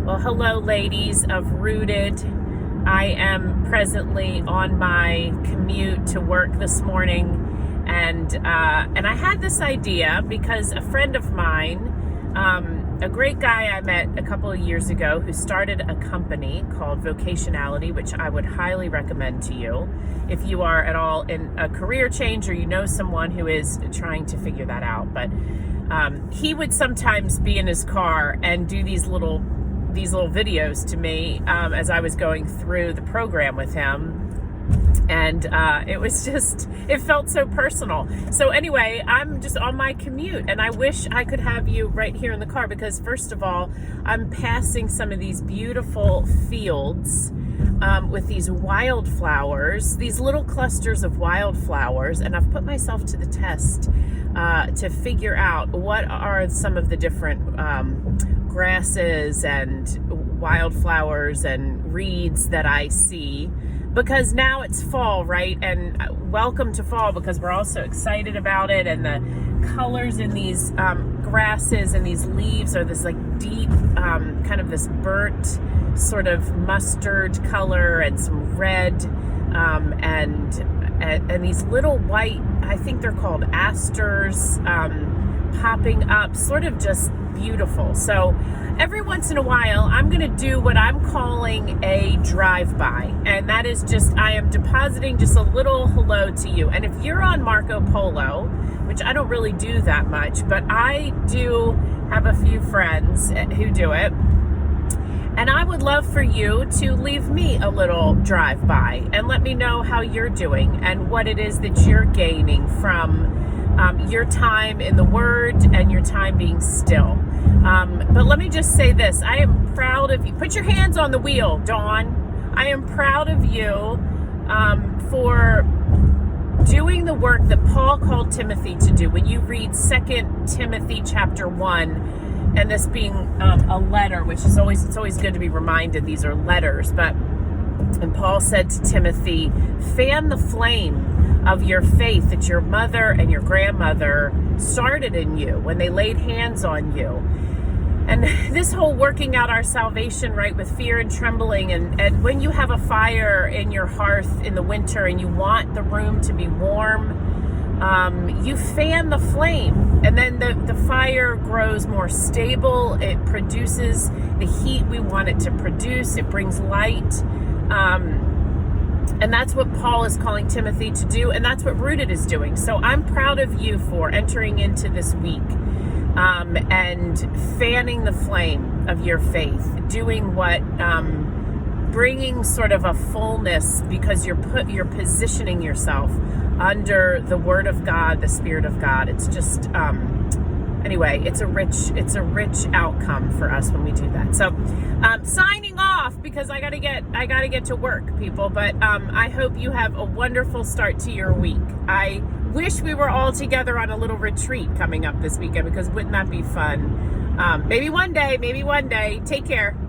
Well, hello, ladies of Rooted. I am presently on my commute to work this morning, and I had this idea because a friend of mine, a great guy I met a couple of years ago who started a company called Vocationality, which I would highly recommend to you if you are at all in a career change or you know someone who is trying to figure that out. But he would sometimes be in his car and do these little videos to me as I was going through the program with him. And it felt so personal. So anyway, I'm just on my commute, and I wish I could have you right here in the car because, first of all, I'm passing some of these beautiful fields with these wildflowers, these little clusters of wildflowers, and I've put myself to the test to figure out what are some of the different grasses and wildflowers and reeds that I see. Because now it's fall, right? And welcome to fall, because we're all so excited about it. And the colors in these grasses and these leaves are this like deep, kind of this burnt sort of mustard color and some red, and these little white, I think they're called asters, popping up, sort of just beautiful. So every once in a while, I'm going to do what I'm calling a drive-by, and that is just, I am depositing just a little hello to you. And if you're on Marco Polo, which I don't really do that much, but I do have a few friends who do it, and I would love for you to leave me a little drive-by and let me know how you're doing and what it is that you're gaining from your time in the Word and your time being still. But let me just say this. I am proud of you. Put your hands on the wheel, Dawn. I am proud of you for doing the work that Paul called Timothy to do. When you read 2 Timothy chapter 1, and this being a letter, which is it's always good to be reminded these are letters, and Paul said to Timothy, fan the flame of your faith that your mother and your grandmother started in you when they laid hands on you. And this whole working out our salvation, right, with fear and trembling, and when you have a fire in your hearth in the winter and you want the room to be warm, you fan the flame, and then the fire grows more stable. It produces the heat we want it to produce. It brings light. And that's what Paul is calling Timothy to do, and that's what Rooted is doing. So I'm proud of you for entering into this week and fanning the flame of your faith, doing what, bringing sort of a fullness, because you're positioning yourself under the Word of God, the Spirit of God. It's just anyway, it's a rich outcome for us when we do that. So signing off, because I gotta get to work, people. But I hope you have a wonderful start to your week. I wish we were all together on a little retreat coming up this weekend, because wouldn't that be fun? Maybe one day. Take care.